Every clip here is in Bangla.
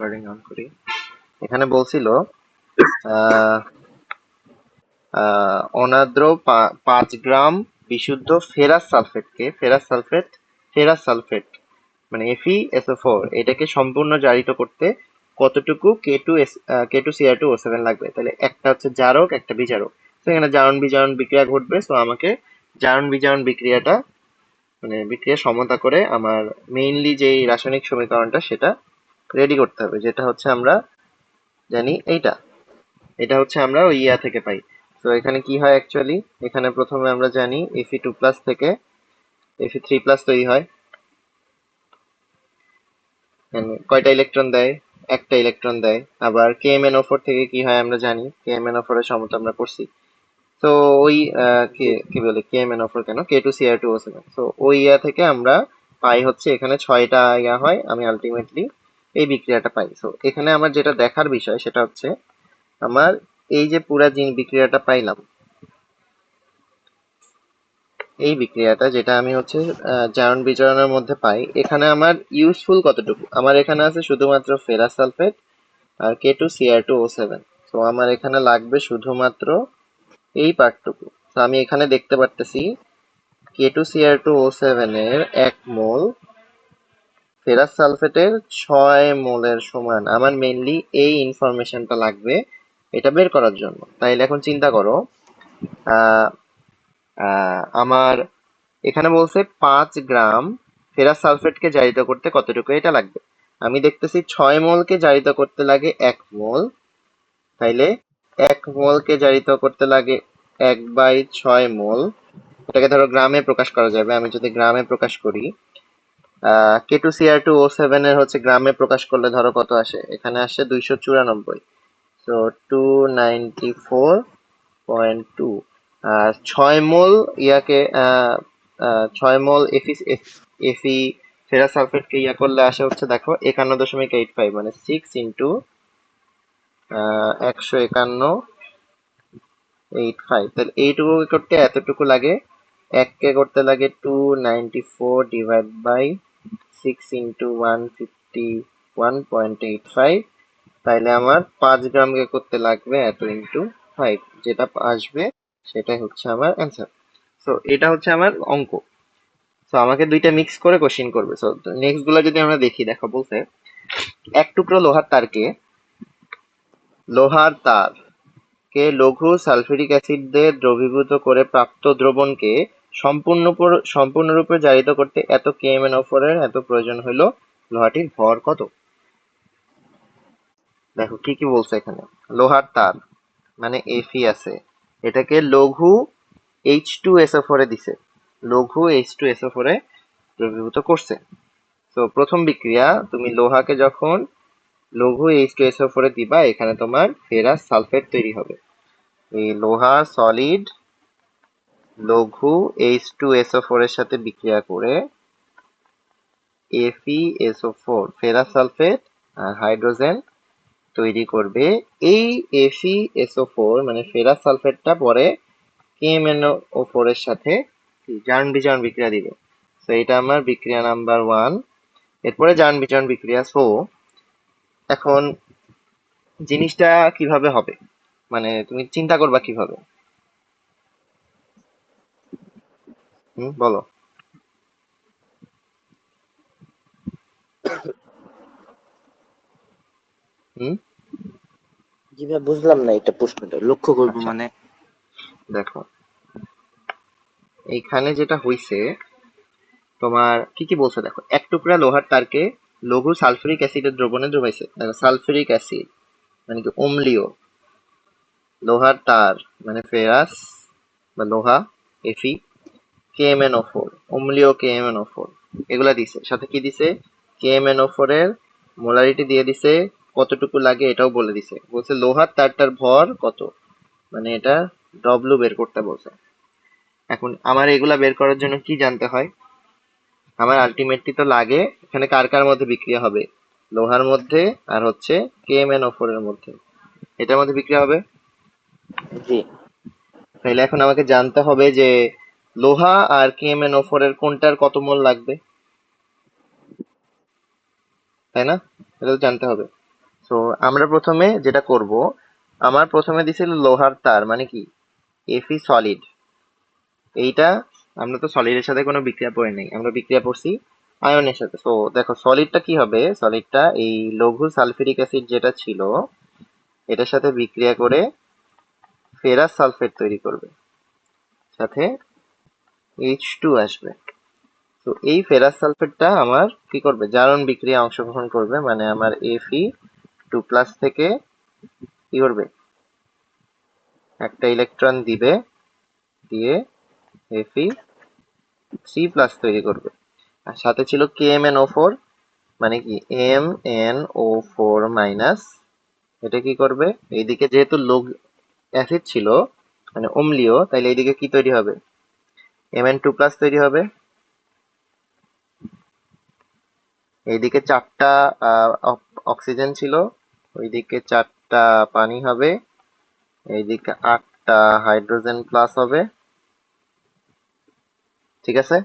রেকর্ডিং অন করি। এখানে বলছিল আহ, অনাদ্র 5 গ্রাম বিশুদ্ধ ফেরাস সালফেট মানে FeSO4 এটাকে সম্পূর্ণ জারিত করতে কতটুকু K2Cr2O7 লাগবে। তাহলে একটা হচ্ছে জারক, একটা বিজারক। তো এখানে জারণ বিজারণ বিক্রিয়া ঘটবে, তো আমাকে জারণ বিজারণ বিক্রিয়াটা মানে বিক্রিয়া সমতা করে আমার মেইনলি যে রাসায়নিক সমীকরণটা সেটা রেডি করতে হবে, যেটা হচ্ছে আমরা জানি এটা হচ্ছে আমরা ওই ইয়া থেকে পাই। তো এখানে কি হয় অ্যাকচুয়ালি, এখানে প্রথমে আমরা জানি Fe2+ থেকে Fe3+ তৈরি হয়। কয়টা ইলেকট্রন দেয়? একটা ইলেকট্রন দেয়। আবার KMnO4 থেকে কি হয় আমরা জানি, KMnO4 এর সমতা আমরা করছি। তো ওই কি জি। কি বলে KMnO4 কেন, K2Cr2O7। তো ওই ইয়া থেকে আমরা পাই হচ্ছে এখানে 6টা ইয়া হয়, আমি আলটিমেটলি এই বিক্রিয়াটা পাই। তো এখানে আমার যেটা দেখার বিষয় সেটা হচ্ছে আমার এই যে পুরা বিক্রিয়াটা পাইলাম, এই বিক্রিয়াটা যেটা আমি হচ্ছে জারণ বিজারণের মধ্যে পাই, এখানে আমার ইউজফুল কতটুকু? আমার এখানে আছে শুধুমাত্র ফেরাস সালফেট আর K2Cr2O7। তো আমার এখানে লাগবে শুধুমাত্র এই পার্টটুকু। তো আমি এখানে দেখতে পারতেছি K2Cr2O7 এর 1 মোল ফেরাস সালফেটের 6 মোলের সমান। আমার মেইনলি এই ইনফরমেশনটা লাগবে এটা বের করার জন্য। তাইলে এখন চিন্তা করো, আহ আমার এখানে বলছে 5 গ্রাম ফেরাস সালফেটকে জারিত করতে কতটুকু এটা লাগবে। আমি দেখতেছি 6 মোলকে জারিত করতে লাগে 1 মোল। তাইলে 1 মোলকে জারিত করতে লাগে 1/6 মোল। এটাকে ধরো গ্রামে প্রকাশ করা যাবে। আমি যদি গ্রামে প্রকাশ করি, K2Cr2O7 এর হচ্ছে গ্রামে প্রকাশ করলে ধরো কত আসে, এখানে আসে 294। তো 294.2। আর 6 মোল ইয়াকে 6 মোল এফি ফেরাস সালফেটকে ইয়া করলে আসে হচ্ছে দেখো 51.85, মানে 6 × 151.85। তাহলে এইটুকু করতে এতটুকু লাগে, এককে করতে লাগে 294/6 × 151.85। তাইলে আমার 5 গ্রামকে করতে লাগবে এত ইন্টু 5, যেটা আসবে সেটাই হচ্ছে আমার অ্যান্সার। তো এটা হচ্ছে আমার অঙ্ক। তো আমাকে দুইটা মিক্স করে কোশ্চিন করবে। তো নেক্সট গুলা যদি আমরা দেখি, দেখো বলতে এক টুকরো লোহার তারকে লঘু সালফিউরিক অ্যাসিড দিয়ে দ্রবীভূত করে প্রাপ্ত দ্রবণকে সম্পূর্ণরূপে জারিত করতে এত KMnO4 এর এত প্রয়োজন হইল। লোহাটির ভর কত? দেখো কি কি বলছে এখানে। লোহার তার মানে Fe আছে, এটাকে লঘু H2SO4 এ দিছে, লঘু H2SO4 এ দ্রবীভূত করছে। তো প্রথম বিক্রিয়া, তুমি লোহাকে যখন লঘু H2SO4 এ দিবা, এখানে তোমার ফেরাস সালফেট তৈরি হবে। এই লোহা সলিড লঘু H2SO4 এর সাথে বিক্রিয়া করে FeSO4 ফেরাস সালফেট আর হাইড্রোজেন তৈরি করবে। এই FeSO4 মানে ফেরাস সালফেটটা পরে KMnO4 এর সাথে জারণ বিজারণ বিক্রিয়া দিবে। তো এটা আমার বিক্রিয়া নাম্বার 1। এরপরে জারণ বিজারণ বিক্রিয়া। সো এখন জিনিসটা কিভাবে হবে, মানে তুমি চিন্তা করবা কিভাবে? বলো। হুম। জি ভাই, বুঝলাম না এটা প্রশ্নটা, লক্ষ্য করবো আচ্ছা, মানে। দেখো এইখানে যেটা হইছে, তোমার কি কি বলছে দেখো। এক টুকরা লোহার তারকে লঘু সালফিউরিক অ্যাসিডের দ্রবণে ডুবাইছে। দেখো সালফিউরিক অ্যাসিড মানে কি অম্লীয়, লোহার তার মানে ফেরাস বা লোহা Fe, KMnO4 অম্লীয় KMnO4 এগুলা দিছে। সাথে কি দিছে, KMnO4 এর মোলারিটি দিয়ে দিছে, কতটুকু লাগে এটাও বলে দিছে। বলছে লোহার তারটার ভর কত, মানে এটা ডব্লু বের করতে বলছে। এখন আমার এগুলা বের করার জন্য কি জানতে হয়? আমার আলটিমেটলি তো লাগে এখানে কার কার মধ্যে বিক্রিয়া হবে, লোহার মধ্যে আর হচ্ছে KMnO4 এর মধ্যে, এটার মধ্যে বিক্রিয়া হবে। জি। তাহলে এখন আমাকে জানতে হবে যে লোহা আর KMnO4 এর কোনটার কত মোল লাগবে, তাই না? এটা তো জানতে হবে। তো আমরা প্রথমে যেটা করব, আমার প্রথমে দিছিল লোহার তার, মানে কি এফি সলিড। এইটা আমরা তো সলিডের সাথে কোনো বিক্রিয়া পড়ি নাই, আমরা বিক্রিয়া পড়ছি আয়নের সাথে। তো দেখো সলিডটা কি হবে, সলিডটা এই লঘু সালফিউরিক অ্যাসিড যেটা ছিল এটার সাথে বিক্রিয়া করে ফেরাস সালফেট তৈরি করবে, সাথে H2 আসবে। তো এই ফেরাস সালফেটটা আমার কি করবে, জারণ বিক্রিয়া অংশগ্রহণ করবে, মানে আমার Fe2+ থেকে কি করবে, একটা ইলেকট্রন দিবে, দিয়ে Fe3+ তৈরি করবে। আর সাথে ছিল KMnO4, মানে কি MnO4-, এটা কি করবে, এইদিকে যেহেতু লঘু অ্যাসিড ছিল মানে অম্লীয়, তাইলে এইদিকে কি তৈরি হবে, Mn2+ তৈরি হবে। এইদিকে 4টা অক্সিজেন ছিল, ওইদিকে 4টা পানি হবে, এইদিকে 8টা হাইড্রোজেন প্লাস হবে। ঠিক আছে?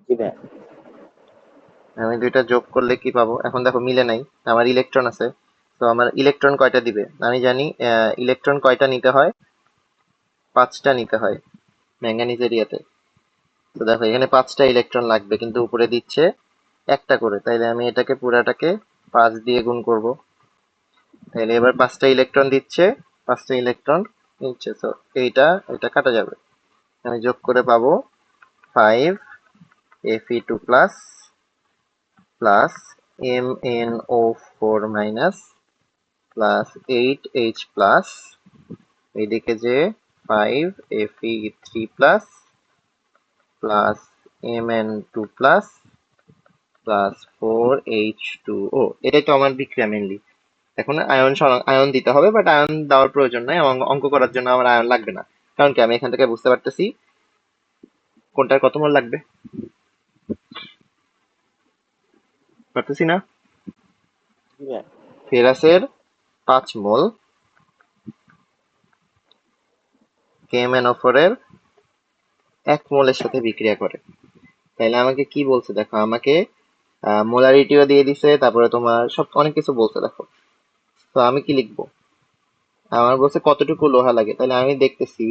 জি ভাইয়া। আমি দুইটা যোগ করলে কি পাবো, এখন দেখো মিলে নাই, আমার ইলেকট্রন আছে। তো আমার ইলেকট্রন কয়টা দিবে, আমি জানি ইলেকট্রন কয়টা নিতে হয়, 5টা নিতে হয় ম্যাঙ্গানিজের ইয়েতে। তো দেখো এখানে 5টা ইলেকট্রন লাগবে, কিন্তু উপরে দিচ্ছে একটা করে, তাইলে আমি এটাকে পুরাটাকে 5 দিয়ে গুণ করব। তাহলে এবার 5টা ইলেকট্রন দিচ্ছে, 5টা ইলেকট্রন নিচ্ছে, তো এটা কাটা যাবে, আমি যোগ করে পাবো 5 Fe2+ plus MnO4- plus 8H+, এইদিকে যে 5 Fe3+ plus Mn2+ plus 4H2O। এটাই তো আমার বিক্রিয়া মেনলি। এখন আয়ন দিতে হবে, বাট আয়ন দেওয়ার প্রয়োজন নাই, আমার অঙ্ক করার জন্য আমার আয়ন লাগবে না। কারণ কি, আমি এখান থেকে বুঝতে পারতেছি কোনটার কত মোল লাগবে, পারতেছি না। জি ভাইয়া। ফেরাসের 5 মোল, KMnO4 এর 1 মোলের সাথে বিক্রিয়া করে। তাইলে আমাকে কি বলছে দেখো, আমাকে মোলারিটিও দিয়ে দিছে, তারপরে তোমার সব অনেক কিছু বলছে দেখো। তো আমি কি লিখবো, আমার বলছে কতটুকু লোহা লাগে, তাহলে আমি দেখতেছি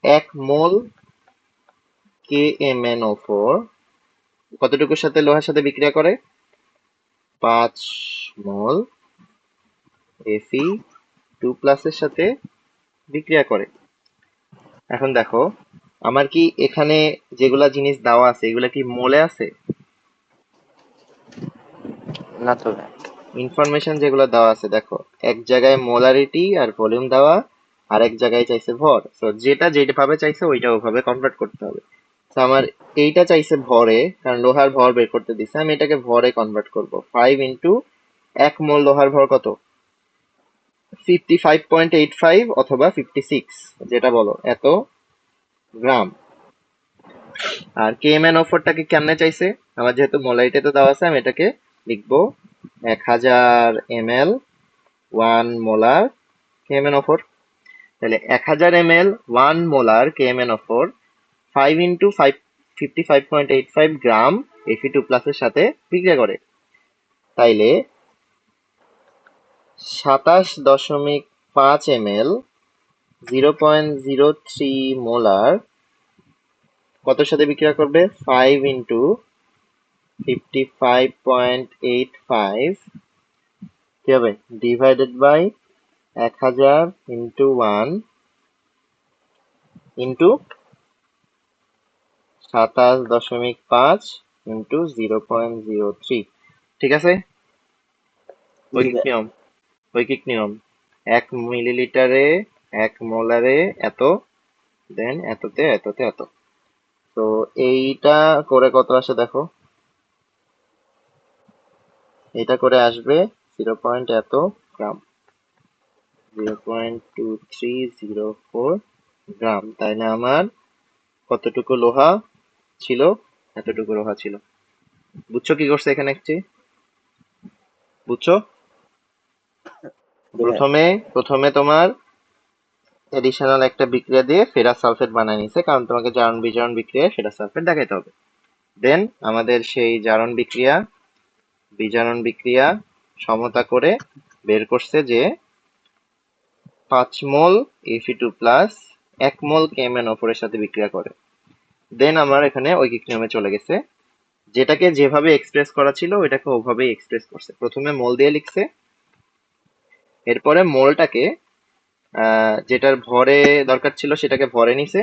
1 মোল KMnO4 কতটুকুর সাথে লোহার সাথে বিক্রিয়া করে, 5 মোল Fe2+ এর সাথে বিক্রিয়া করে। এখন দেখো আমার কি এখানে যেগুলা জিনিস দেওয়া আছে এগুলা কি মোলে আছে, না তো ভাইয়া। ইনফরমেশন যেগুলো দেওয়া আছে দেখো, এক জায়গায় মোলারিটি আর ভলিউম দেওয়া, আর এক জায়গায় চাইছে ভর। তো যেটা যেভাবে চাইছে ওইটা ওভাবে কনভার্ট করতে হবে। তো আমার এইটা চাইছে ভরে, কারণ লোহার ভর বের করতে দিছে, আমি এটাকে ভরে কনভার্ট করব। 5 ইন্টু 1 মোল লোহার ভর কত, 55.85 অথবা 56, যেটা বলো, এত গ্রাম। আর KMnO4টাকে কেমনে চাইছে, আমার যেহেতু মোলারিটি তো দেওয়া আছে, আমি এটাকে লিখবো 1000 ml 1 মোলার KMnO4। তাহলে 1000 ml 1 মোলার KMnO4 5 ইন্টু 55.85 গ্রাম Fe2+ এর সাথে বিক্রিয়া করে। তাইলে 27.5 ml 0.03 মোলার কতর সাথে বিক্রিয়া করবে, 5 ইন্টু 55.85 কি হবে, divided by 1000 into 1 into 27.5 into 0.03। ঠিক আছে? জি ঐকিক ভাইয়া। নিয়ম, ঐকিক নিয়ম, 1 মিলিলিটারে 1 মোলারে এত, দেন এততে এততে এত। তো এইটা করে কত আসে দেখো, এটা করে আসবে 0. এত গ্রাম, 0.2304 গ্রাম। তাইলে আমার কতটুকু লোহা ছিল, এতটুকু লোহা ছিল। বুঝছো কি করছে এখানে একটি, বুঝছো? জি ভাইয়া। প্রথমে প্রথমে তোমার এডিশনাল একটা বিক্রিয়া দিয়ে ফেরাস সালফেট বানায় নিছে, কারণ তোমাকে জারণ বিজারণ বিক্রিয়ায় ফেরাস সালফেট দেখাইতে হবে। দেন আমাদের সেই জারণ বিক্রিয়া বিজারণ বিক্রিয়া সমতা করে বের করছে যে 5 মোল Fe2+ 1 মোল KMnO4 এর সাথে বিক্রিয়া করে। দেন আমার এখানে ঐকিক নিয়মে চলে গেছে, যেটাকে যেভাবে এক্সপ্রেস করা ছিল ওইটাকে ওভাবেই এক্সপ্রেস করছে। প্রথমে মোল দিয়ে লিখছে, এরপরে মোলটাকে যেটার ভরে দরকার ছিল সেটাকে ভরে নিছে,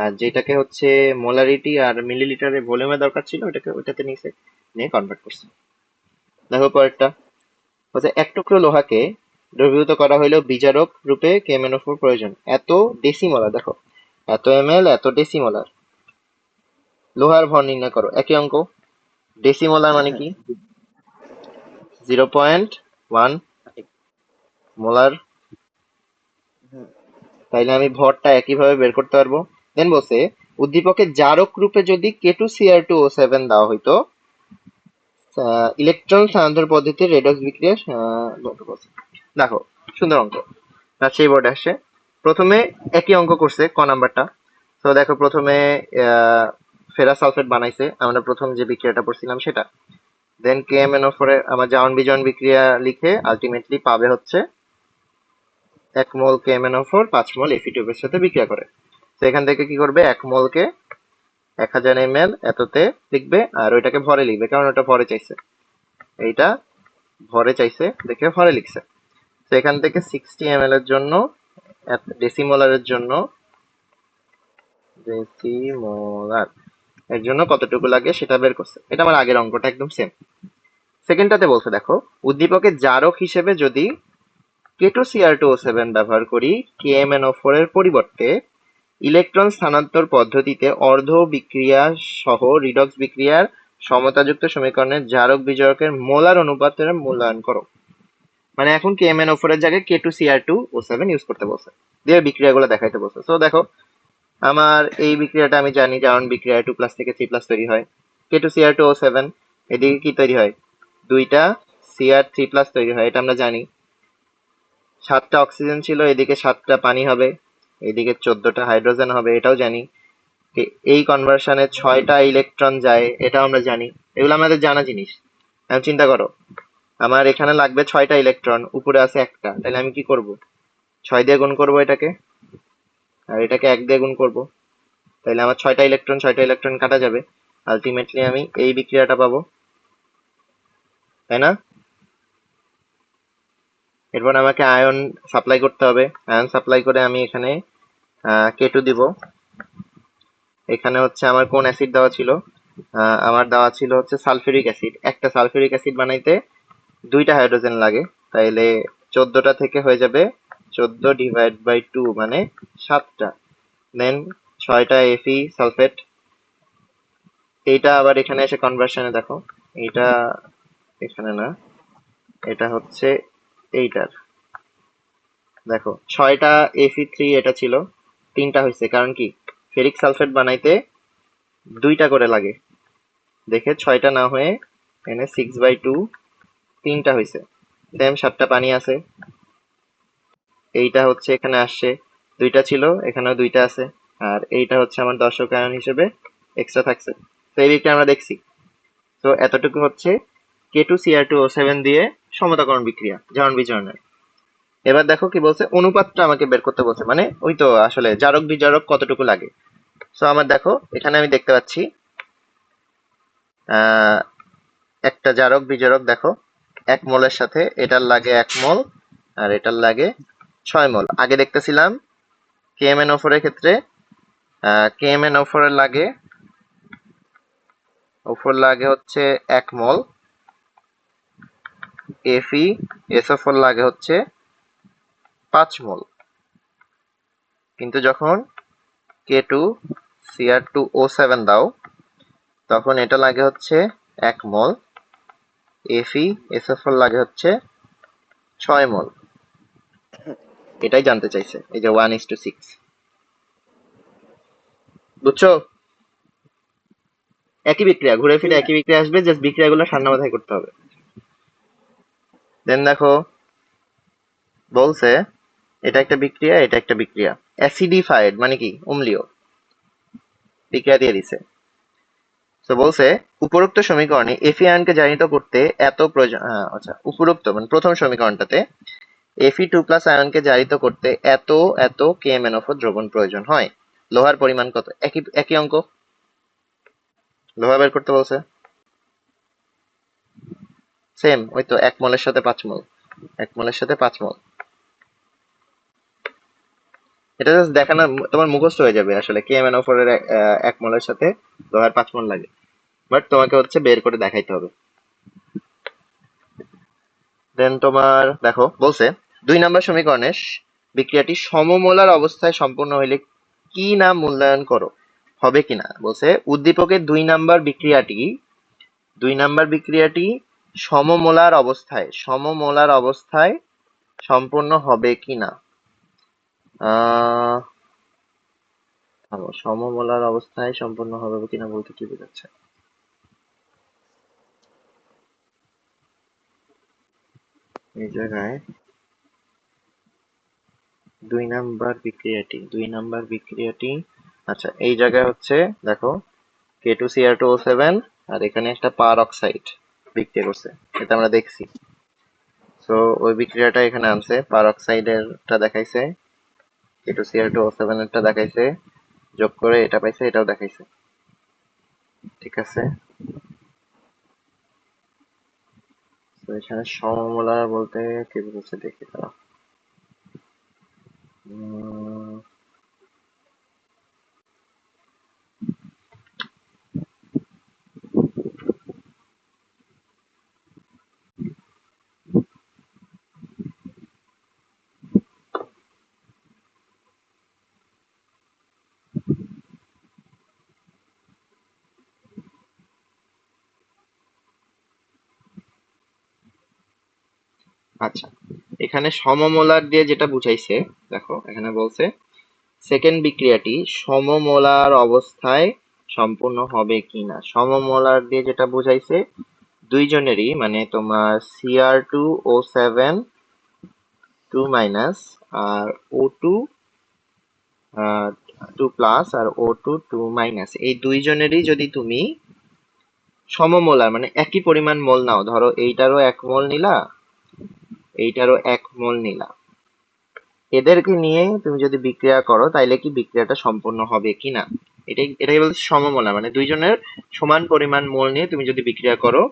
আর যেটাকে হচ্ছে মোলারিটি আর মিলিলিটারের ভলিউমে দরকার ছিল ওটাতে নিছে, নিয়ে কনভার্ট করছে। দেখো পরেরটা হচ্ছে, এক টুকরো লোহাকে দ্রবীভূত করা হইলেও বিজারক রূপে KMnO4 প্রয়োজন। এত ডেসিমোলার, দেখো এত ml এত ডেসিমোলার। লোহার ভর নির্ণয় করো, একই অঙ্ক। ডেসিমোলার মানে কি? 0.1 মোলার। তাইলে আমি ভরটা একইভাবে বের করতে পারবো। দেন বলছে, উদ্দীপকের জারক রূপে যদি K2Cr2O7 দেওয়া হইতো, ইলেকট্রন স্থানান্তর পদ্ধতিতে রেডক্স বিক্রিয়া দেখো, সুন্দর অঙ্ক, রাজশাহী বোর্ডে আসে। প্রথমে একই অঙ্ক করছে ক নাম্বারটা। তো দেখো প্রথমে ফেরাস সালফেট বানাইছে, আমরা প্রথম যে বিক্রিয়াটা পড়ছিলাম সেটা। দেন KMnO4 এর আমার জারণ বিজারণ বিক্রিয়া লিখে আলটিমেটলি পাবে হচ্ছে 1 মোল KMnO4 5 মোল Fe2 এর সাথে বিক্রিয়া করে। তো এখান থেকে কি করবে, 1 মোলকে 1000 ml এততে লিখবে, আর ওইটাকে ভরে লিখবে কারণ ওটা ভরে চাইছে, এইটা ভরে চাইছে দেখে ভরে লিখছে। তো এখান থেকে 60 ml এর জন্য, ডেসিমোলারের জন্য, ডেসিমোলার এর জন্য কতটুকু লাগে সেটা বের করছে। এটা আমার আগের অঙ্কটা একদম সেম। সেকেন্ডটাতে বলছে দেখো, উদ্দীপকের জারক হিসেবে যদি K2Cr2O7 ব্যবহার করি, KMnO4 এর পরিবর্তে ইলেকট্রন স্থানান্তর পদ্ধতিতে অর্ধ বিক্রিয়া সহ রিডক্স বিক্রিয়ার সমতাযুক্ত সমীকরণের জারক বিজারকের মোলার অনুপাতের মূল্যায়ন করো। মানে এখন KMnO4 এর জায়গায় K2Cr2O7 ইউজ করতে বলছে, দিয়ে বিক্রিয়াগুলো দেখাইতে বলছে। তো দেখো, আমার এই বিক্রিয়াটা আমি জানি, জারণ বিক্রিয়া 2+ থেকে 3+ তৈরি হয়। K2Cr2O7, এদিকে কি তৈরি হয়, দুইটা Cr3+ তৈরি হয়, এটা আমরা জানি। 7টা অক্সিজেন ছিল, এদিকে 7টা পানি হবে, এদিকে 14টা হাইড্রোজেন হবে, এটাও জানি। এই কনভার্সনে 6টা ইলেকট্রন যায়, এটাও আমরা জানি। এগুলো আমাদের জানা জিনিস। এখন চিন্তা করো, আমার এখানে লাগবে 6টা ইলেকট্রন, উপরে আছে একটা, তাহলে আমি কি করব, 6 দিয়ে গুণ করব এটাকে, আর এটাকে 1 দিয়ে গুণ করব, তাহলে আমার 6টা ইলেকট্রন কাটা যাবে। আলটিমেটলি আমি এই বিক্রিয়াটা পাবো, তাই না? এরপর আমাকে আয়ন সাপ্লাই করতে হবে, আয়ন সাপ্লাই করে আমি এখানে K2 দিব। এখানে হচ্ছে আমার কোন অ্যাসিড দেওয়া ছিল, আমার দেওয়া ছিল হচ্ছে সালফিউরিক অ্যাসিড। একটা সালফিউরিক অ্যাসিড বানাইতে 2টা হাইড্রোজেন লাগে, তাইলে 14টা থেকে হয়ে যাবে 14/2 মানে 7টা। দেন 6টা Fe সালফেট, এইটা আবার এখানে এসে কনভার্সনে দেখো, এইটা এখানে না, এটা হচ্ছে এইটার, দেখো 6টা Fe3 এটা ছিল, 3টা হয়েছে, কারণ কি ফেরিক সালফেট বানাইতে 2টা করে লাগে, দেখে 6টা না হয়ে এখানে 6/2 3টা হয়েছে। সেম 7টা পানি আছে, এইটা হচ্ছে এখানে আসছে, 2টা ছিল এখানেও 2টা আছে, আর এইটা হচ্ছে আমার দর্শক আয়ন হিসেবে এক্সট্রা থাকছে। তো এই দিকটা আমরা দেখছি। তো এতটুকু হচ্ছে K2Cr2O7 দিয়ে সমতাকরণ বিক্রিয়া, জারণ বিজারণের। এবার দেখো কি বলছে, অনুপাতটা আমাকে বের করতে বলছে, মানে ওই তো আসলে জারক বিজারক কতটুকু লাগে। তো আমার দেখো এখানে আমি দেখতে পাচ্ছি আহ একটা জারক বিজারক, দেখো 1 মোলের সাথে এটার লাগে 1 মোল, আর এটার লাগে 6 মোল। আগে দেখতেছিলাম KMnO4 এর ক্ষেত্রে KMnO4 এর লাগে হচ্ছে 1 মোল, FeSO4 লাগে হচ্ছে 5 মোল। কিন্তু যখন K2Cr2O7 দাও, তখন এটা লাগে হচ্ছে 1 মোল, FeSO4 লাগে হচ্ছে 6 মোল। এটাই জানতে চাইছে, এই যে 1:6, বুঝছো? একই বিক্রিয়া, ঘুরে ফিরে একই বিক্রিয়া আসবে, জাস্ট বিক্রিয়াগুলো ঠান্ডা মাথায় করতে হবে। দেন দেখো বলছে, এটা একটা বিক্রিয়া, এটা একটা বিক্রিয়া, অ্যাসিডিফাইড মানে কি অম্লীয় বিক্রিয়া দিয়ে দিছে। তো বলছে উপরোক্ত সমীকরণে এফি আয়নকে জারিত করতে এত প্রয়োজন, আচ্ছা উপরোক্ত মানে প্রথম সমীকরণটাতে Fe2+ আয়নকে জারিত করতে এত এত KMnO4 দ্রবণ প্রয়োজন হয়। লোহার পরিমাণ কত? একই একই অঙ্ক, লোহা বের করতে বলছে। সেম, ওই তো 1 মোলের সাথে 5 মোল, 1 মোলের সাথে 5 মোল। এটা জাস্ট দেখানো, তোমার মুখস্থ হয়ে যাবে আসলে KMnO4 এর 1 মোলের সাথে লোহার 5 মোল লাগে, বাট তোমাকে হচ্ছে বের করে দেখাইতে হবে। দেন তোমার দেখো বলছে 2 নম্বর সমীকরণে বিক্রিয়াটি সমমোলার অবস্থায় সম্পূর্ণ হইলে কি না মূল্যায়ন করো, হবে কিনা। বলছে উদ্দীপকের 2 নম্বর বিক্রিয়াটি সমমোলার অবস্থায় সম্পূর্ণ হবে কিনা। সমমোলার অবস্থায় সম্পূর্ণ হবে কিনা বলতে কি বোঝাচ্ছে? এই জায়গায় 2 নম্বর বিক্রিয়াটি, আচ্ছা এই জায়গায় হচ্ছে দেখো K2Cr2O7 আর এখানে একটা পার অক্সাইড বিক্রিয়া করছে, এটা আমরা দেখছি। তো ওই বিক্রিয়াটা এখানে আনছে, পার অক্সাইডেরটা দেখাইছে, K2Cr2O7 এরটা দেখাইছে, যোগ করে এটা পাইছে, এটাও দেখাইছে। ঠিক আছে, তো এখানে সমমোলার বলতে কি বলছে দেখি তারা। আচ্ছা, এখানে সমমোলার দিয়ে যেটা বুঝাইছে, দেখো এখানে বলছে সেকেন্ড বিক্রিয়াটি সমমোলার অবস্থায় সম্পূর্ণ হবে কিনা। সমমোলার দিয়ে যেটা বুঝাইছে দুইজনেরই মানে তোমার Cr2O7 2- আর O2 2+ আর O2 2-, এই দুইজনেরই যদি তুমি সমমোলার মানে একই পরিমাণ মোল নাও, ধরো এইটারও 1 মোল নিলা, এইটারও 1 মোল নিলা, এদেরকে নিয়ে তুমি যদি বিক্রিয়া করো তাইলে কি বিক্রিয়াটা সম্পূর্ণ হবে কিনা, এটাই বলছে সমমোলার, মানে দুইজনের সমান পরিমাণ মোল নিয়ে তুমি যদি বিক্রিয়া করো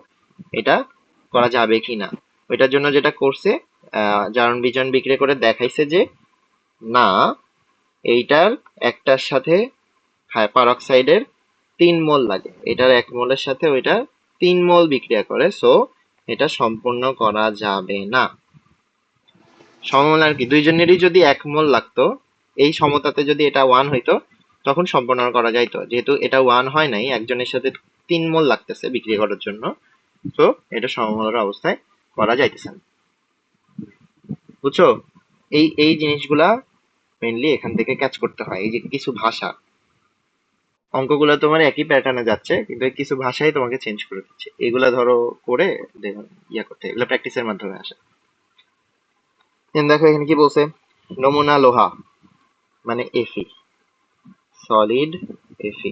এটা করা যাবে কিনা। ওইটার জন্য যেটা করছে জারণ বিজারণ বিক্রিয়া করে দেখাইছে যে না, এইটার একটার সাথে পারক্সাইডের 3 মোল লাগে, এটার 1 মোলের সাথে ওইটার 3 মোল বিক্রিয়া করে, সো এটা সম্পূর্ণ করা যাবে না। সমমোলার কি দুইজনেরই যদি 1 মোল লাগতো, এই সমতাতে যদি এটা 1 হইতো তখন সম্পূর্ণ করা যাইতো, যেহেতু এটা 1 হয় নাই, একজনের সাথে 3 মোল লাগতেছে বিক্রিয়া করার জন্য, তো এটা সমমোলার অবস্থায় করা যাইতেছে না। বুঝছো, এই জিনিসগুলা মেইনলি এখান থেকে ক্যাচ করতে হয়। এই যে কিছু ভাষা, অঙ্কগুলো তোমার একই প্যাটার্নে যাচ্ছে কিন্তু এই কিছু ভাষাই তোমাকে চেঞ্জ করে দিচ্ছে, এগুলা ধরো করে দেখো ইয়া করতে, এগুলো প্র্যাকটিসের মাধ্যমে আসে। দেখো এখানে কি বলছে, নমুনা লোহা মানে Fe, সলিড Fe,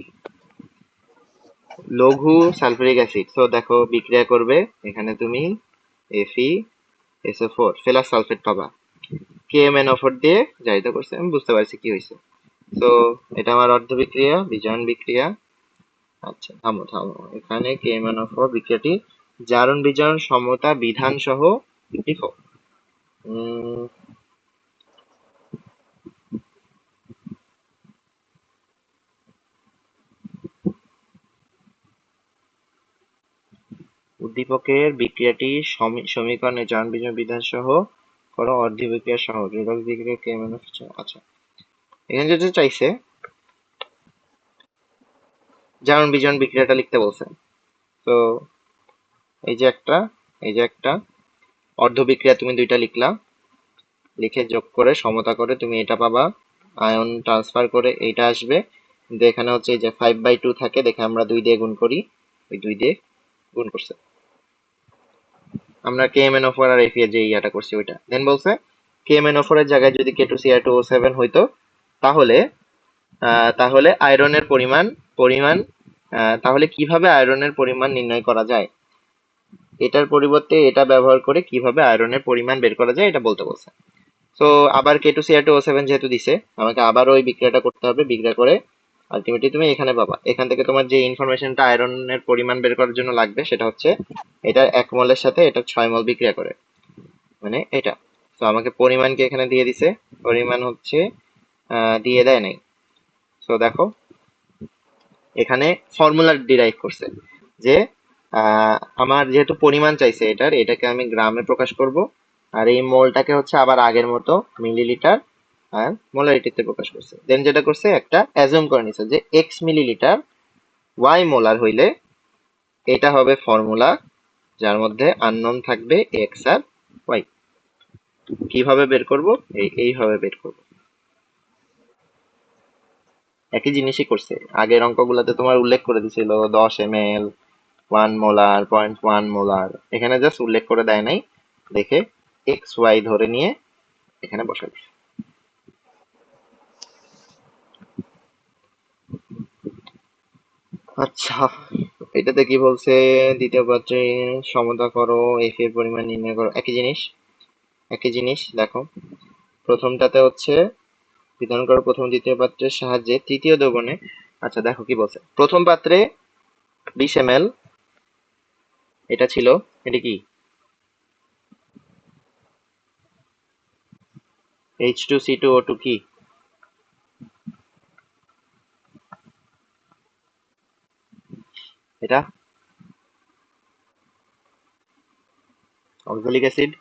লঘু সালফিউরিক অ্যাসিড, তো দেখো বিক্রিয়া করবে, এখানে তুমি FeSO4 ফেরাস সালফেট পাবা, KMnO4 দিয়ে জারিত করছে, আমি বুঝতে পারছি কি হয়েছে। তো এটা আমার অর্ধ বিক্রিয়া, বিজারণ বিক্রিয়া। আচ্ছা থামো থামো, এখানে KMnO4 বিক্রিয়াটি জারণ বিজারণ সমতা বিধান সহ লিখো। উদ্দীপকের বিক্রিয়াটি সমীকরণে জারণ বিজারণ বিধান সহ করো, অর্ধ বিক্রিয়া সহ জোড়ক বিক্রিয়া KMnO4। আচ্ছা, এখানে যেটা চাইছে জারণ বিজারণ বিক্রিয়াটা লিখতে বলছে, তো এই যে একটা, এই যে একটা অর্ধ বিক্রিয়া তুমি দুইটা লিখলা, লিখে যোগ করে সমতা করে তুমি এটা পাবা, আয়ন ট্রান্সফার করে এইটা আসবে, কিন্তু এখানে হচ্ছে এই যে 5/2 থাকে দেখে আমরা 2 দিয়ে গুণ করি, ওই 2 দিয়ে গুণ করছে, আমরা KMnO4 আর Fe যে ইয়াটা করছি ওইটা। দেন বলছে KMnO4 এর জায়গায় যদি K2Cr2O7 হইতো তাহলে তাহলে আয়রনের পরিমাণ পরিমাণ তাহলে কিভাবে আয়রনের পরিমাণ নির্ণয় করা যায়? এটার পরিবর্তে এটা ব্যবহার করে কিভাবে আয়রনের পরিমাণ বের করা যায় এটা বলতে বলছে। তো আবার K2Cr2O7 যেহেতু দিছে, আমাকে আবার ওই বিক্রিয়াটা করতে হবে। বিক্রিয়া করে আলটিমেটলি তুমি এখানে পাবা। এখান থেকে তোমার যে ইনফরমেশনটা আয়রনের পরিমাণ বের করার জন্য লাগবে সেটা হচ্ছে এটার 1 মোলের সাথে এটা 6 মোল বিক্রিয়া করে, মানে এটা। তো আমাকে পরিমাণ কি এখানে দিয়ে দিছে, পরিমাণ হচ্ছে দিয়ে দেয় নাই। তো দেখো এখানে ফর্মুলা ডিরাইভ করছে যে আমার যেহেতু পরিমাণ চাইছে এটাকে আমি গ্রামে প্রকাশ করব, আর এই মোলটাকে হচ্ছে আবার আগের মতো মিলিলিটার আর মোলারিটিতে প্রকাশ করছে। দেন যেটা করছে একটা অ্যাজুম করে নিছে যে এক্স মিলিলিটার ওয়াই মোলার হইলে এটা হবে ফর্মুলা যার মধ্যে আননোন থাকবে এক্স আর ওয়াই। কিভাবে বের করব? এইভাবে বের করব। একই জিনিসই করছে, আগের অঙ্কগুলোতে তোমার উল্লেখ করে দিছিল 10 ml, 1 মোলার, 0.1 মোলার। এখানে জাস্ট উল্লেখ করে দেয় নাই, দেখে এক্স ওয়াই ধরে নিয়ে এখানে বসাই দিছে। আচ্ছা, এটাতে কি বলছে? দ্বিতীয় পাত্রে সমতা করো, এফ এর পরিমাণ নির্ণয় করো। একই জিনিস দেখো, প্রথমটাতে হচ্ছে বিধান করো প্রথম দ্বিতীয় পাত্রের সাহায্যে তৃতীয় দ্রবণে। আচ্ছা দেখো কি বলছে, প্রথম পাত্রে 20 ml এটা ছিল, এটা কি H2C2O2 কি এটা? Oxalic acid.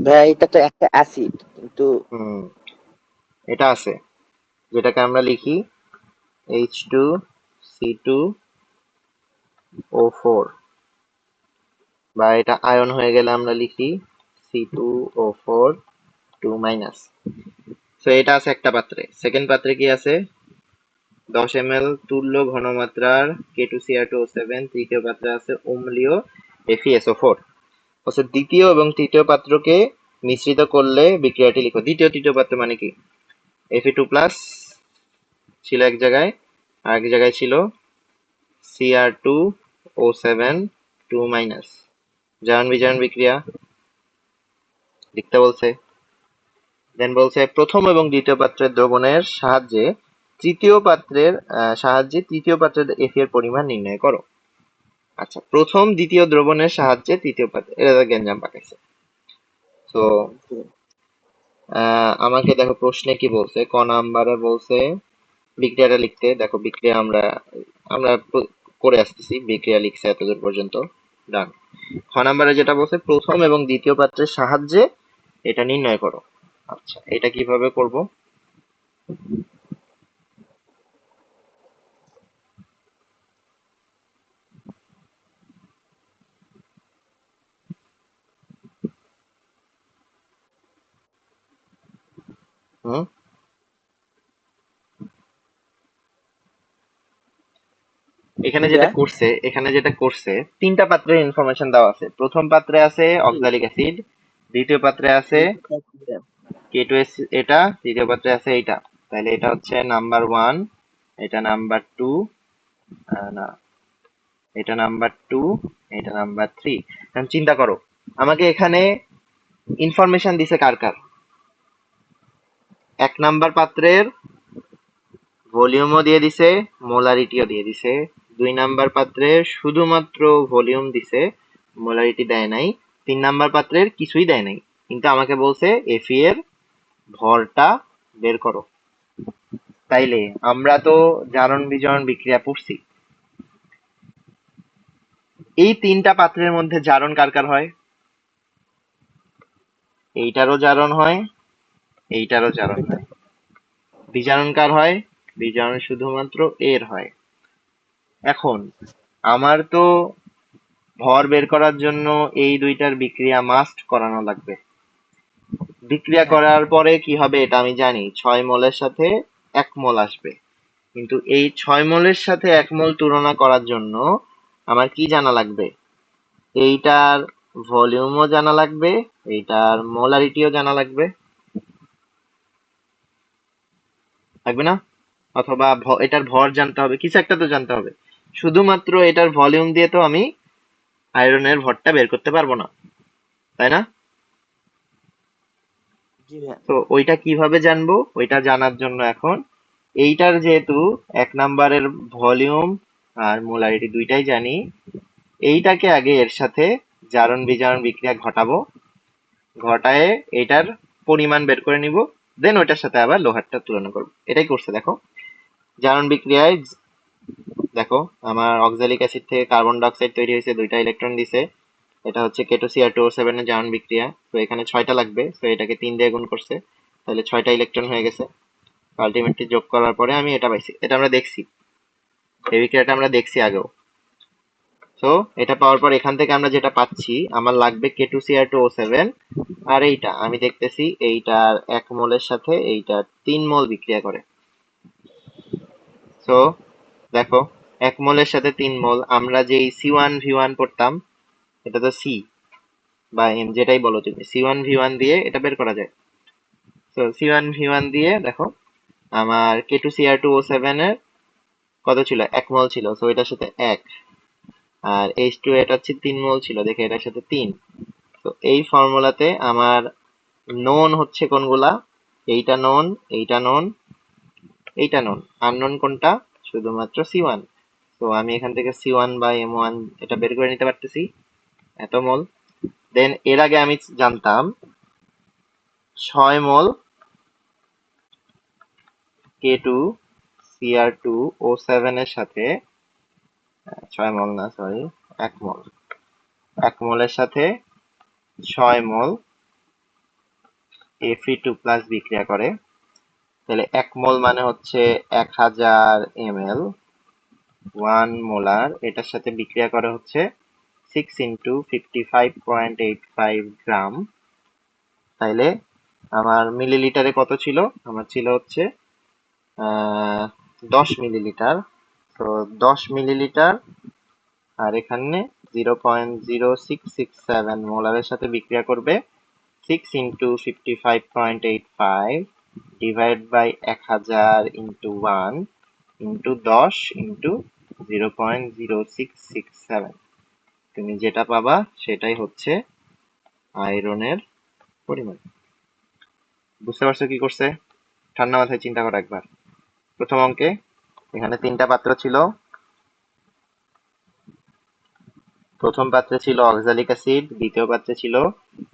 ভাই এটা তো একটা অ্যাসিড, কিন্তু হুম, এটা আছে, যেটাকে আমরা লিখি H2C2O4, বা এটা আয়ন হয়ে গেলে আমরা লিখি C2O4 2-। তো এটা আছে একটা পাত্রে। সেকেন্ড পাত্রে কি আছে? 10 ml তুল্য ঘনমাত্রার K2Cr2O7। তৃতীয় পাত্রে আছে অম্লীয় FeSO4। অর্থাৎ দ্বিতীয় এবং তৃতীয় পাত্রকে মিশ্রিত করলে বিক্রিয়াটি লিখো। দ্বিতীয় তৃতীয় পাত্র মানে কি? Fe2+ ছিল এক জায়গায়, আর এক জায়গায় ছিল Cr2O7 2-। জারণ বিজারণ বিক্রিয়া লিখতে বলছে। দেন বলছে প্রথম এবং দ্বিতীয় পাত্রের দ্রবণের সাহায্যে তৃতীয় পাত্রের এফি এর পরিমাণ নির্ণয় করো। আচ্ছা, প্রথম দ্বিতীয় দ্রবণের সাহায্যে তৃতীয় পাত্র, এটা তো গ্যাঞ্জাম পাকাইছে। তো আমাকে দেখো প্রশ্নে কি বলছে, ক নাম্বারে বলছে বিক্রিয়াটা লিখতে। দেখো বিক্রিয়া আমরা আমরা করে আসতেছি, বিক্রিয়া লিখছে এতদূর পর্যন্ত, ডান। খ নাম্বারে যেটা বলছে প্রথম এবং দ্বিতীয় পাত্রের সাহায্যে এটা নির্ণয় করো। আচ্ছা, এটা কিভাবে করব? হুম, এখানে যেটা করছে তিনটা পাত্রের ইনফরমেশন দেওয়া আছে। প্রথম পাত্রে আছে অক্সালিক অ্যাসিড, দ্বিতীয় পাত্রে আছে K2S, এটা তৃতীয় পাত্রে আছে এইটা। তাহলে এটা হচ্ছে নাম্বার 1, এটা নাম্বার 2, না এটা নাম্বার 2, এটা নাম্বার 3। এখন চিন্তা করো, আমাকে এখানে ইনফরমেশন দিছে কার কার? এক নাম্বার পাত্রের ভলিউমও দিয়ে দিছে, মোলারিটিও দিয়ে দিছে। দুই নাম্বার পাত্রে শুধুমাত্র ভলিউম দিছে, মোলারিটি দেয় নাই। তিন নাম্বার পাত্রের কিছুই দেয় নাই, কিন্তু আমাকে বলছে এফি এর ভরটা বের করো। তাইলে আমরা তো জারণ বিজারণ বিক্রিয়া পড়ছি, এই তিনটা পাত্রের মধ্যে জারণ কার কার হয়? এইটারও জারণ হয়, এইটারও জারণ হয়। বিজারণ কার হয়? বিজারণ শুধুমাত্র এর হয়। এখন আমার তো ভর বের করার জন্য এই দুইটার বিক্রিয়া মাস্ট করানো লাগবে। বিক্রিয়া করার পরে কি হবে এটা আমি জানি, 6 মোলের সাথে 1 মোল আসবে। কিন্তু এই 6 মোলের সাথে 1 মোল তুলনা করার জন্য আমার কি জানা লাগবে? এইটার ভলিউমও জানা লাগবে, এইটার মোলারিটিও জানা লাগবে, লাগবে না? অথবা এটার ভর জানতে হবে, কিছু একটা তো জানতে হবে। শুধুমাত্র এটার ভলিউম দিয়ে তো আমি আয়রনের ভরটা বের করতে পারবো না, তাই না? জি ভাইয়া। তো ওইটা কিভাবে জানবো? ওইটা জানার জন্য এখন এইটার যেহেতু এক নাম্বারের ভলিউম আর মোলারিটি দুইটাই জানি, এইটাকে আগে এর সাথে জারণ বিজারণ বিক্রিয়া ঘটাবো, ঘটায় এটার পরিমাণ বের করে নিব, দেন ওইটার সাথে আবার লোহারটা তুলনা করবো। এটাই করছে দেখো। জারণ বিক্রিয়ায় দেখো আমার অক্সালিক অ্যাসিড থেকে কার্বন ডাইঅক্সাইড তৈরি হয়েছে, দুইটা ইলেকট্রন দিছে। এটা হচ্ছে K2Cr2O7 এর জারণ বিক্রিয়া। তো এখানে 6টা লাগবে, তো এটাকে 3 দিয়ে গুণ করছে, তাহলে 6টা ইলেকট্রন হয়ে গেছে। আলটিমেটলি যোগ করার পরে আমি এটা পাইছি। এটা আমরা দেখছি, এই বিক্রিয়াটা আমরা দেখছি আগেও। তো এটা পাওয়ার পর এখান থেকে আমরা যেটা পাচ্ছি, আমার লাগবে K2Cr2O7, আর এইটা আমি দেখতেছি এইটার 1 মোলের সাথে এইটা 3 মোল বিক্রিয়া করে। তো দেখো 1 মোলের সাথে 3 মোল, আমরা যেই C1V1 পড়তাম, এটা তো সি বা এম যেটাই বলো তুমি, C1V1 দিয়ে এটা বের করা যায়। তো C1V1 দিয়ে দেখো আমার K2Cr2O7 এর কত ছিল, 1 মোল ছিল, তো এটার সাথে 1, আর H2 এটা হচ্ছে 3 মোল ছিল, দেখে এটার সাথে 3। তো এই ফর্মুলাতে আমার নোন হচ্ছে কোনগুলা, এইটা নোন, এইটা নোন, এইটা নোন। আননোন কোনটা, শুধুমাত্র C1। তো আমি এখান থেকে C1 বা M1 এটা বের করে নিতে পারতেছি, এত মোল। দেন এর আগে আমি জানতাম 6 মোল K2Cr2O7 এর সাথে, 6 মোল না সরি, 1 মোল, 1 মোলের সাথে 6 মোল Fe2+ বিক্রিয়া করে। তাহলে 1 মোল মানে হচ্ছে 1000 ml, 1 মোলার এটার সাথে বিক্রিয়া করে হচ্ছে 6 ইন্টু 55.85 গ্রাম। তাইলে আমার মিলিলিটারে কত ছিল, আমার ছিল হচ্ছে 10 মিলিলিটার। তো 10 মিলিলিটার আর এখানে 0.0667 মোলারের সাথে বিক্রিয়া করবে 6 into 55.85 divide by 1000 into 1 into 10 into 0.0667। তুমি যেটা পাবা সেটাই হচ্ছে আয়রনের পরিমাণ। বুঝতে পারছো কি করছে? ঠান্ডা মাথায় চিন্তা করো একবার। প্রথম অঙ্কে এখানে 3টা পাত্র ছিল। প্রথম পাত্রে ছিল অক্সালিক অ্যাসিড, দ্বিতীয় পাত্রে ছিল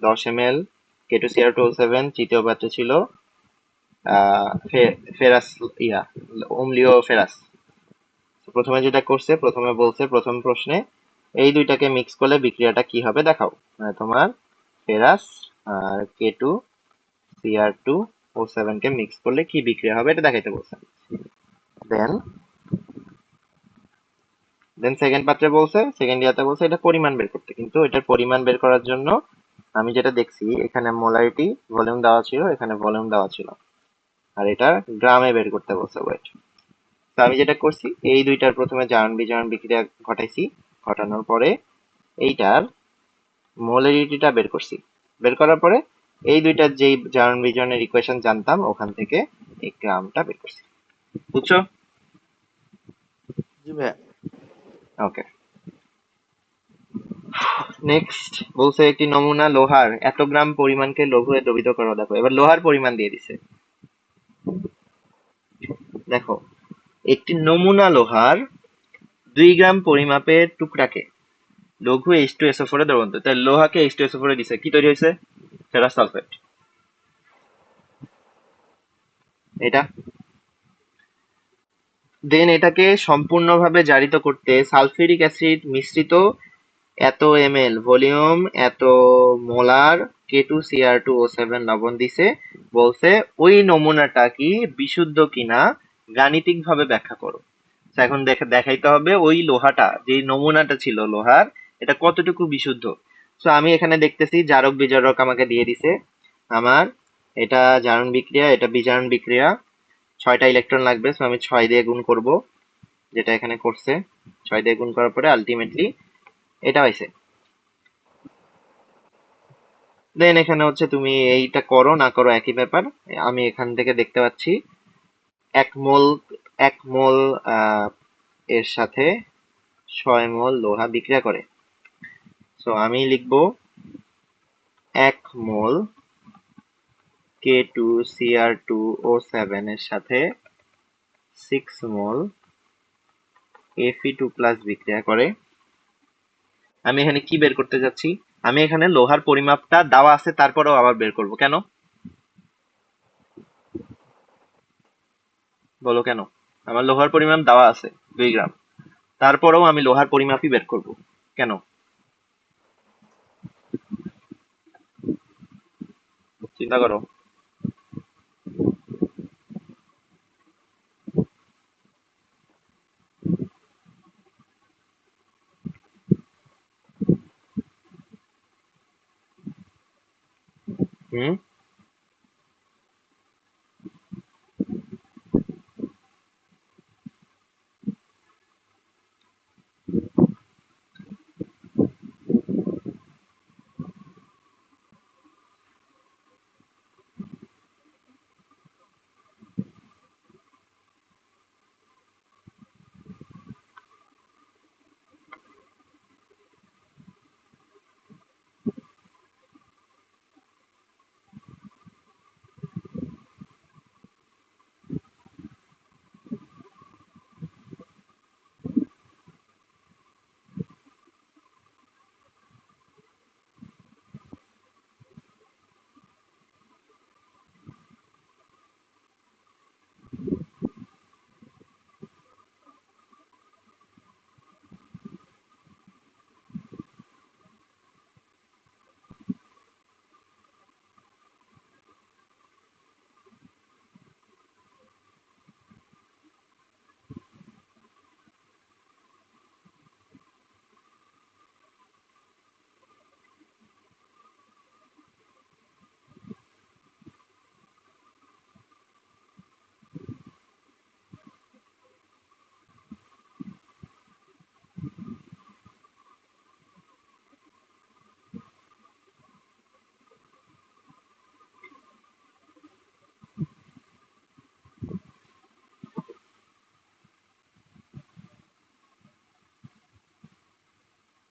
10 ml K2Cr2O7, তৃতীয় পাত্রে ছিল ফেরাস, ইয়া অম্লীয় ফেরাস। প্রথমে যেটা করছে, প্রথমে বলছে প্রথম প্রশ্নে এই দুইটাকে মিক্স করলে বিক্রিয়াটা কি হবে দেখাও। মানে তোমার ফেরাস আর K2Cr2O7 কে মিক্স করলে কি বিক্রিয়া হবে এটা দেখাইতে বলছে। দেন সেকেন্ড পাত্রে বলছে, সেকেন্ড ইয়াতে বলছে এটা পরিমাণ বের করতে, কিন্তু এটার পরিমাণ বের করার জন্য আমি যেটা দেখছি এখানে মোলারিটি ভলিউম দেওয়া ছিল, এখানে ভলিউম দেওয়া ছিল, আর এটা গ্রামে বের করতে বলছে ওয়েট। তো আমি যেটা করছি এই দুইটার প্রথমে জারণ বিজারণ বিক্রিয়া ঘটাইছি, ঘটানোর পরে এইটার মোলারিটিটা বের করছি, বের করার পরে এই দুইটার যেই জারণ বিজারণের ইকুয়েশন জানতাম ওখান থেকে এই গ্রামটা বের করছি। বুঝছো? জি ভাইয়া। ওকে। নেক্সট বলছে একটি নমুনা লোহার এত গ্রাম পরিমাণকে লৌহে দ্রবীভূত করো। দেখো এবার লোহার পরিমাণ দিয়ে দিছে। দেখো একটি নমুনা লোহার 2 গ্রাম পরিমাপের টুকরাকে লঘু H2SO4 এ দ্রবণীভূত, তাই লোহাকে H2SO4 এ দিছে, কি তৈরি হয়েছে? Ferrous sulphate. এটা দেন এটাকে সম্পূর্ণভাবে জারিত করতে সালফিউরিক অ্যাসিড মিশ্রিত এত ml ভলিউম, এত মোলার K2Cr2O7 লবণ দিছে, বলছে ওই নমুনাটা কি বিশুদ্ধ কিনা গাণিতিক ভাবে ব্যাখ্যা করো। তো এখন দেখাইতে হবে ওই লোহাটা, যে নমুনাটা ছিল লোহার, এটা কতটুকু বিশুদ্ধ। তো আমি এখানে দেখতেছি জারক বিজারক আমাকে দিয়ে দিছে। আমার এটা জারণ বিক্রিয়া, এটা বিজারণ বিক্রিয়া, 6টা ইলেকট্রন লাগবে, তো আমি 6 দিয়ে গুণ করব, যেটা এখানে করছে। 6 দিয়ে গুণ করার পরে আলটিমেটলি এটা হয়েছে। দেন এখানে হচ্ছে তুমি এইটা করো না করো একই ব্যাপার। আমি এখান থেকে দেখতে পাচ্ছি 1 মোল 1 মোল এর সাথে 6 মোল লোহা বিক্রিয়া করে। সো আমি লিখবো 1 মোল K2Cr2O7 এর সাথে 6 মোল Fe2+ বিক্রিয়া করে। আমি এখানে কি বের করতে যাচ্ছি? আমি এখানে লোহার পরিমাপটা দেওয়া আছে, তারপরেও আবার বের করব কেন? বলো কেন? আমার লোহার পরিমাপ দেওয়া আছে 2 গ্রাম, তারপরেও আমি লোহার পরিমাপই বের করব কেন? চিন্তা করো। হুম